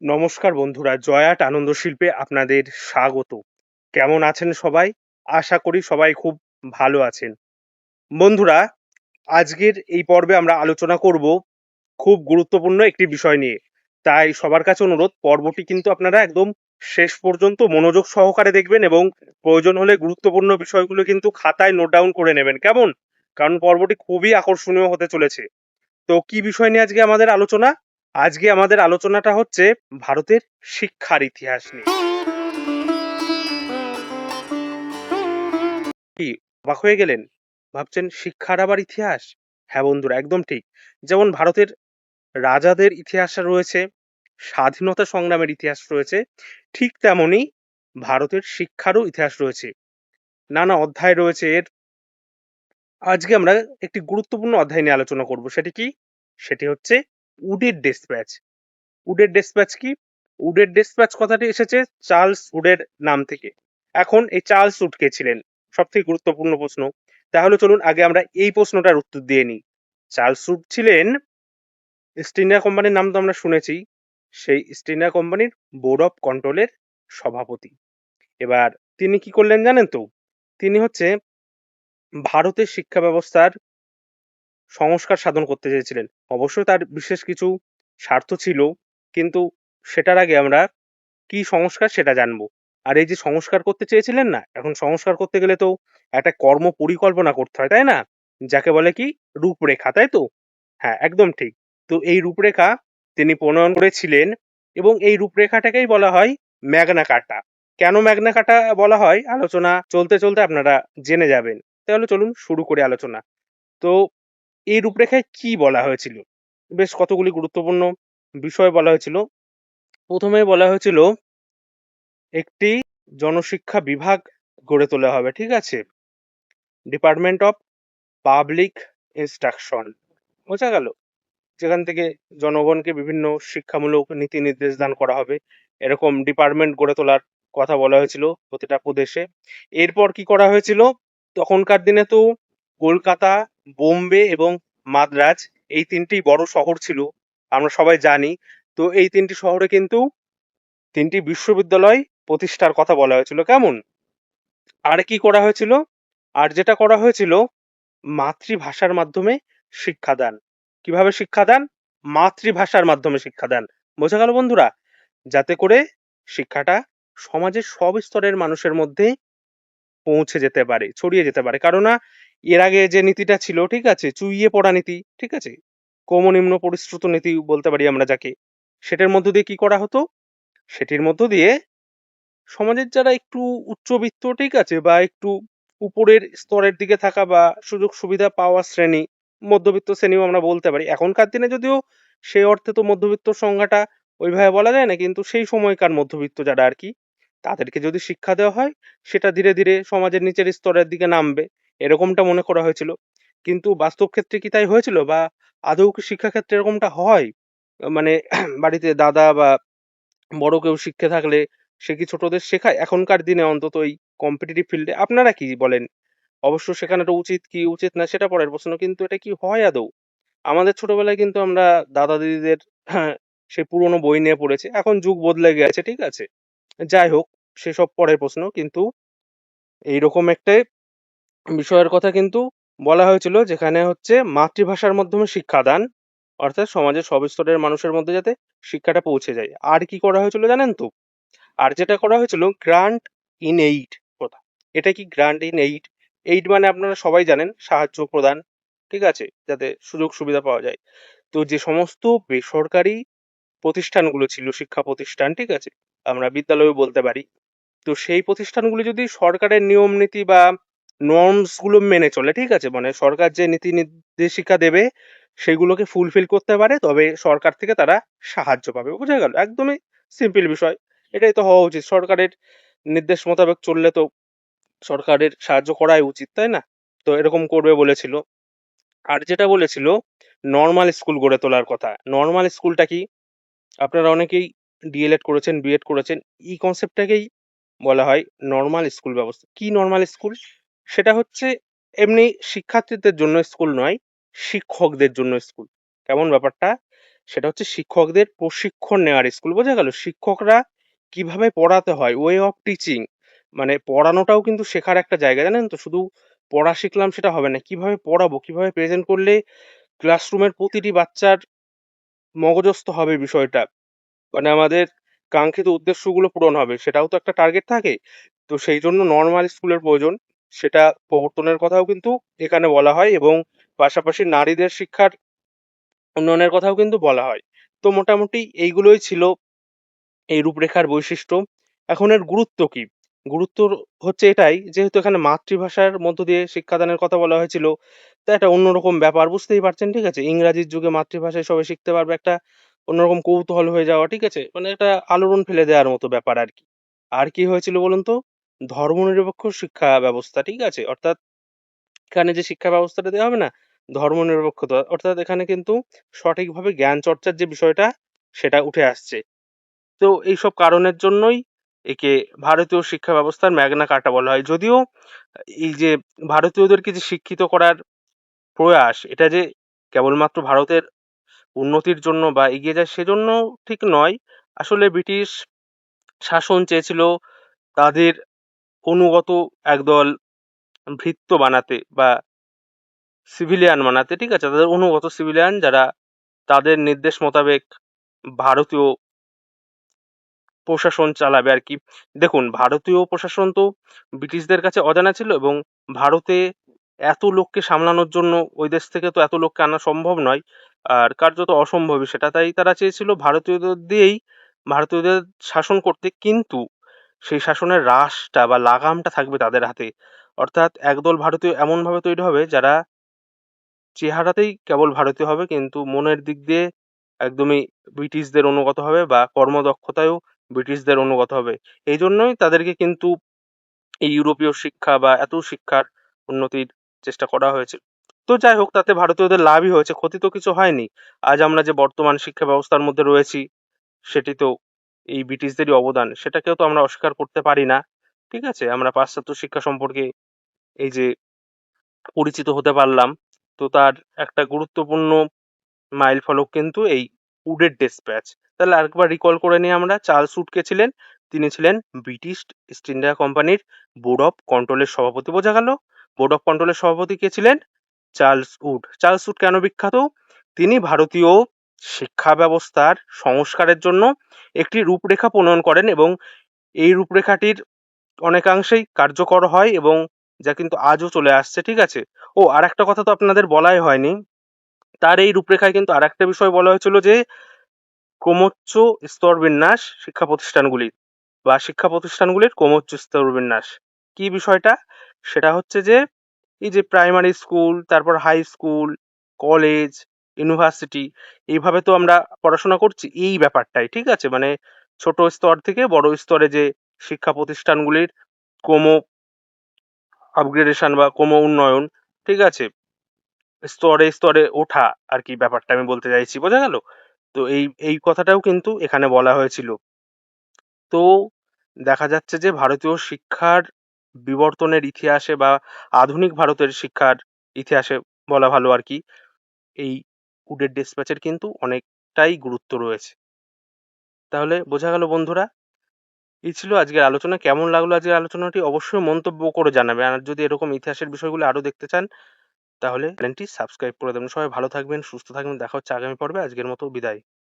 নমস্কার বন্ধুরা, জয়াট আনন্দ শিল্পে আপনাদের স্বাগত। কেমন আছেন সবাই? আশা করি সবাই খুব ভালো আছেন। বন্ধুরা, আজকের এই পর্বে আমরা আলোচনা করব খুব গুরুত্বপূর্ণ একটি বিষয় নিয়ে। তাই সবার কাছে অনুরোধ, পর্বটি কিন্তু আপনারা একদম শেষ পর্যন্ত মনোযোগ সহকারে দেখবেন এবং প্রয়োজন হলে গুরুত্বপূর্ণ বিষয়গুলো কিন্তু খাতায় নোট ডাউন করে নেবেন। কেমন? কারণ পর্বটি খুবই আকর্ষণীয় হতে চলেছে। তো কি বিষয় নিয়ে আজকে আমাদের আলোচনা? আজকে আমাদের আলোচনাটা হচ্ছে ভারতের শিক্ষার ইতিহাস নিয়ে। কি অবাক হয়ে গেলেন? ভাবছেন শিক্ষার আবার ইতিহাস? হ্যাঁ বন্ধুরা, একদম ঠিক। যেমন ভারতের রাজাদের ইতিহাস রয়েছে, স্বাধীনতা সংগ্রামের ইতিহাস রয়েছে, ঠিক তেমনই ভারতের শিক্ষারও ইতিহাস রয়েছে। নানা অধ্যায় রয়েছে এর। আজকে আমরা একটি গুরুত্বপূর্ণ অধ্যায় নিয়ে আলোচনা করব। সেটি কি? সেটি হচ্ছে উডের ডেসপ্যাচ। উডের ডেসপ্যাচ কি? উডের ডেসপ্যাচ কথাটি এসেছে চার্লস উডের নাম থেকে। এখন এই চার্লস উড কে ছিলেন? সবথেকে গুরুত্বপূর্ণ প্রশ্ন। তাহলে চলুন আগে আমরা এই প্রশ্নটার উত্তর দিয়ে নিই। চার্লস উড ছিলেন, ইস্ট ইন্ডিয়া কোম্পানির নাম তো আমরা শুনেছি, সেই ইস্ট ইন্ডিয়া কোম্পানির বোর্ড অফ কন্ট্রোলের সভাপতি। এবার তিনি কি করলেন জানেন তো? তিনি হচ্ছে ভারতের শিক্ষা ব্যবস্থার সংস্কার সাধন করতে চেয়েছিলেন। অবশ্যই তার বিশেষ কিছু স্বার্থ ছিল, কিন্তু সেটার আগে আমরা কি সংস্কার সেটা জানবো। আর এই যে সংস্কার করতে চেয়েছিলেন না, এখন সংস্কার করতে গেলে তো একটা কর্ম পরিকল্পনা করতে হয়, তাই না? যাকে বলে কি রূপরেখা, তাই তো? হ্যাঁ, একদম ঠিক। তো এই রূপরেখা তিনি প্রণয়ন করেছিলেন এবং এই রূপরেখাটাকেই বলা হয় ম্যাগনা কার্টা। কেন ম্যাগনা কার্টা বলা হয়, আলোচনা চলতে চলতে আপনারা জেনে যাবেন। তাহলে চলুন শুরু করে আলোচনা। তো এই রূপরেখায় কি বলা হয়েছিল? বেশ কতগুলি গুরুত্বপূর্ণ বিষয় বলা হয়েছিল। প্রথমে বলা হয়েছিল একটি জনশিক্ষা বিভাগ গড়ে তোলা হবে, ঠিক আছে? ডিপার্টমেন্ট অফ পাবলিক ইনস্ট্রাকশন, বোঝা গেল? যেখান থেকে জনগণকে বিভিন্ন শিক্ষামূলক নীতি নির্দেশ দান করা হবে, এরকম ডিপার্টমেন্ট গড়ে তোলার কথা বলা হয়েছিল প্রতিটা প্রদেশে। এরপর কি করা হয়েছিল? তখনকার দিনে তো কলকাতা, বোম্বে এবং মাদ্রাজ এই তিনটি বড় শহর ছিল, আমরা সবাই জানি। তো এই তিনটি শহরে কিন্তু তিনটি বিশ্ববিদ্যালয় প্রতিষ্ঠার কথা বলা হয়েছিল। কেমন? আর কি করা হয়েছিল? আর যেটা করা হয়েছিল, মাতৃভাষার মাধ্যমে শিক্ষাদান। কিভাবে শিক্ষাদান? মাতৃভাষার মাধ্যমে শিক্ষাদান। বোঝা গেল বন্ধুরা? যাতে করে শিক্ষাটা সমাজের সব স্তরের মানুষের মধ্যে পৌঁছে যেতে পারে, ছড়িয়ে যেতে পারে। কারণ না, এর আগে যে নীতিটা ছিল, ঠিক আছে, চুইয়ে পড়া নীতি, ঠিক আছে, ক্রমনিম্ন পরিশ্রুত নীতি বলতে পারি আমরা যাকে, সেটার মধ্য দিয়ে কি করা হতো? সেটির মধ্য দিয়ে সমাজের যারা একটু উচ্চবিত্ত, ঠিক আছে, বা একটু উপরের স্তরের দিকে থাকা বা সুযোগ সুবিধা পাওয়া শ্রেণী, মধ্যবিত্ত শ্রেণীও আমরা বলতে পারি। এখনকার দিনে যদিও সেই অর্থে তো মধ্যবিত্ত সংজ্ঞাটা ওইভাবে বলা যায় না, কিন্তু সেই সময়কার মধ্যবিত্ত যারা আর কি, তাদেরকে যদি শিক্ষা দেওয়া হয়, সেটা ধীরে ধীরে সমাজের নিচের স্তরের দিকে নামবে, এরকমটা মনে করা হয়েছিল। কিন্তু বাস্তব ক্ষেত্রে কি তাই হয়েছিল, বা আদৌ কি শিক্ষাক্ষেত্রে এরকমটা হয়? মানে বাড়িতে দাদা বা বড় কেউ শিক্ষে থাকলে সে কি ছোটদের শেখায় এখনকার দিনে, অন্তত এই কম্পিটিটিভ ফিল্ডে? আপনারা কি বলেন? অবশ্য শেখানোটা উচিত কি উচিত না সেটা পরের প্রশ্ন, কিন্তু এটা কি হয় আদৌ? আমাদের ছোটবেলায় কিন্তু আমরা দাদা দিদিদের হ্যাঁ, সেই পুরোনো বই নিয়ে পড়েছি। এখন যুগ বদলে গেছে, ঠিক আছে? যাই হোক, সেসব পরের প্রশ্ন। কিন্তু এইরকম একটা বিষয়ের কথা কিন্তু বলা হয়েছিল, যেখানে হচ্ছে মাতৃভাষার মাধ্যমে শিক্ষাদান, অর্থাৎ সমাজের সব স্তরের মানুষের মধ্যে যাতে শিক্ষাটা পৌঁছে যায়। আর কি করা হয়েছিল জানেন তো? আর যেটা করা হয়েছিল গ্রান্ট ইন এইড প্রথা। এটা কি গ্রান্ট ইন এইড? এইড মানে আপনারা সবাই জানেন সাহায্য প্রদান, ঠিক আছে, যাতে সুযোগ সুবিধা পাওয়া যায়। তো যে সমস্ত বেসরকারি প্রতিষ্ঠানগুলো ছিল, শিক্ষা প্রতিষ্ঠান, ঠিক আছে, আমরা বিদ্যালয় বলতে পারি, তো সেই প্রতিষ্ঠানগুলি যদি সরকারের নিয়ম নীতি বা নর্মস গুলো মেনে চলে, ঠিক আছে, মানে সরকার যে নীতি নির্দেশিকা দেবে সেগুলোকে ফুলফিল করতে পারে, তবে সরকার থেকে তারা সাহায্য পাবে। বোঝা গেল? একদমই সিম্পল বিষয়। এটাই তো হওয়া উচিত। সরকারের নির্দেশ মোতাবেক চললে তো সরকারের সাহায্য করাই উচিত, তাই না? তো এরকম করবে বলেছিল। আর যেটা বলেছিল নর্মাল স্কুল গড়ে তোলার কথা। নর্মাল স্কুলটা কি? আপনারা অনেকেই ডিএলএড করেছেন, বিএড করেছেন, এই কনসেপ্টটাকেই বলা হয় নর্মাল স্কুল ব্যবস্থা। কি নর্মাল স্কুল? সেটা হচ্ছে এমনি শিক্ষার্থীদের জন্য স্কুল নয়, শিক্ষকদের জন্য স্কুল। কেমন ব্যাপারটা? সেটা হচ্ছে শিক্ষকদের প্রশিক্ষণ নেওয়ার স্কুল। বোঝা গেল? শিক্ষকরা কিভাবে পড়াতে হয়, ওয়ে অফ টিচিং, মানে পড়ানোটাও কিন্তু শেখার একটা জায়গা, জানেন তো? শুধু পড়া শিখলাম সেটা হবে না। কিভাবে পড়াবো, কিভাবে প্রেজেন্ট করলে ক্লাসরুমের প্রতিটি বাচ্চার মগজস্থ হবে বিষয়টা। মানে আমাদের কাঙ্ক্ষিত উদ্দেশ্যগুলো পূরণ হবে, সেটাও তো একটা টার্গেট থাকে। তো সেই জন্য নর্মাল স্কুলের প্রয়োজন, সেটা প্রবর্তনের কথাও কিন্তু এখানে বলা হয়, এবং পাশাপাশি নারীদের শিক্ষার উন্নয়নের কথাও কিন্তু বলা হয়। তো মোটামুটি এইগুলোই ছিল এই রূপরেখার বৈশিষ্ট্য। এখন এর গুরুত্ব কি? গুরুত্ব হচ্ছে এটাই, যেহেতু এখানে মাতৃভাষার মধ্য দিয়ে শিক্ষাদানের কথা বলা হয়েছিল, তো একটা অন্যরকম ব্যাপার, বুঝতেই পারছেন, ঠিক আছে? ইংরাজির যুগে মাতৃভাষায় সবাই শিখতে পারবে, একটা অন্যরকম কৌতূহল হয়ে যাওয়া, ঠিক আছে? মানে একটা আলোড়ন ফেলে দেওয়ার মতো ব্যাপার আরকি। আর কি হয়েছিল বলুন তো? ধর্মনিরপেক্ষ শিক্ষা ব্যবস্থা, ঠিক আছে? অর্থাৎ এখানে যে শিক্ষা ব্যবস্থাটা দেওয়া হবে না? ধর্মনিরপেক্ষতা। অর্থাৎ এখানে কিন্তু সঠিকভাবে জ্ঞান চর্চার যে বিষয়টা, সেটা উঠে আসছে। তো এইসব কারণের জন্যই একে ভারতীয় শিক্ষা ব্যবস্থার ম্যাগনা কার্টা বলা হয়। যদিও এই যে ভারতীয়দেরকে যে শিক্ষিত করার প্রয়াস, এটা যে কেবলমাত্র ভারতের উন্নতির জন্য বা এগিয়ে যায় সেজন্য ঠিক নয়। আসলে ব্রিটিশ শাসন চেয়েছিল তাদের অনুগত একদল ভৃত্য বানাতে বা সিভিলিয়ান বানাতে, ঠিক আছে? তাদের অনুগত সিভিলিয়ান, যারা তাদের নির্দেশ মোতাবেক ভারতীয় প্রশাসন চালাবে আরকি। দেখুন, ভারতীয় প্রশাসন তো ব্রিটিশদের কাছে অজানা ছিল, এবং ভারতে এত লোককে সামলানোর জন্য ওই দেশ থেকে তো এত লোককে আনা সম্ভব নয়। আর কার্যত অসম্ভবই সেটা। তাই তারা চেয়েছিল ভারতীয়দের দিয়েই ভারতীয়দের শাসন করতে। কিন্তু সেই শাসনের রাশটা বা লাগামটা থাকবে তাদের হাতে। অর্থাৎ একদল ভারতীয় এমনভাবে তৈরি হবে যারা চেহারাতেই কেবল ভারতীয় হবে, কিন্তু মনের দিক দিয়ে একদমই ব্রিটিশদের অনুগত হবে, বা কর্মদক্ষতায়ও ব্রিটিশদের অনুগত হবে। এই জন্যই তাদেরকে কিন্তু এই ইউরোপীয় শিক্ষা বা এত শিক্ষার উন্নতির চেষ্টা করা হয়েছে। তো যাই হোক, তাতে ভারতীয়দের লাভই হয়েছে, ক্ষতি তো কিছু হয়নি। আজ আমরা যে বর্তমান শিক্ষা ব্যবস্থার মধ্যে রয়েছি, সেটি তো এই ব্রিটিশদেরই অবদান। সেটাকেও তো আমরা অস্বীকার করতে পারি না। ঠিক আছে? আমরা পাশ্চাত্য শিক্ষা সম্পর্কে এই যে পরিচিত হতে পারলাম, তো তার একটা গুরুত্বপূর্ণ মাইলফলক কিন্তু এই উডের ডেসপ্যাচ। তাহলে আরেকবার রিকল করে নিই আমরা, চার্লস উড কে ছিলেন? তিনি ছিলেন ব্রিটিশ ইস্ট ইন্ডিয়া কোম্পানির বোর্ড অফ কন্ট্রোলের সভাপতি। বোঝা গেল? বোর্ড অফ কন্ট্রোলের সভাপতি কে ছিলেন? Charles would. চার্লস উড কেন বিখ্যাত? তিনি ভারতীয় শিক্ষা ব্যবস্থার সংস্কারের জন্য একটি রূপরেখা প্রণয়ন করেন, এবং এই রূপরেখাটির অনেকাংশেই কার্যকর হয়, এবং যা কিন্তু আজও চলে আসছে, ঠিক আছে? ও আরেকটা কথা তো আপনাদের বলাই হয়নি, তার এই রূপরেখায় কিন্তু আরেকটা বিষয় বলা হয়েছিল যে ক্রমোচ্চ স্তরবিন্যাস শিক্ষা প্রতিষ্ঠানগুলির, বা শিক্ষা প্রতিষ্ঠানগুলির ক্রমোচ্চ স্তরবিন্যাস। কি বিষয়টা? সেটা হচ্ছে যে এই যে প্রাইমারি স্কুল, তারপর হাই স্কুল, কলেজ, ইউনিভার্সিটি, এইভাবে তো আমরা পড়াশোনা করছি, এই ব্যাপারটাই, ঠিক আছে? মানে ছোট স্তর থেকে বড় স্তরে যে শিক্ষা প্রতিষ্ঠানগুলির ক্রম আপগ্রেডেশন বা ক্রম উন্নয়ন, ঠিক আছে? স্তরে স্তরে ওঠা আর কি, ব্যাপারটা আমি বলতে চাইছি। বোঝা গেল? তো এই কথাটাও কিন্তু এখানে বলা হয়েছিল। তো দেখা যাচ্ছে যে ভারতীয় শিক্ষার বিবর্তনের ইতিহাসে বা আধুনিক ভারতের শিক্ষার ইতিহাসে বলা ভালো আর কি, এই উডের ডেসপ্যাচের কিন্তু অনেকটাই গুরুত্ব রয়েছে। তাহলে বোঝা গেল বন্ধুরা? এই ছিল আজকের আলোচনা। কেমন লাগলো আজকের আলোচনাটি অবশ্যই মন্তব্য করে জানাবেন। আর যদি এরকম ইতিহাসের বিষয়গুলো আরো দেখতে চান, তাহলে চ্যানেলটি সাবস্ক্রাইব করে দেবেন। সবাই ভালো থাকবেন, সুস্থ থাকবেন। দেখা হচ্ছে আগামী পর্বে। আজকের মতো বিদায়।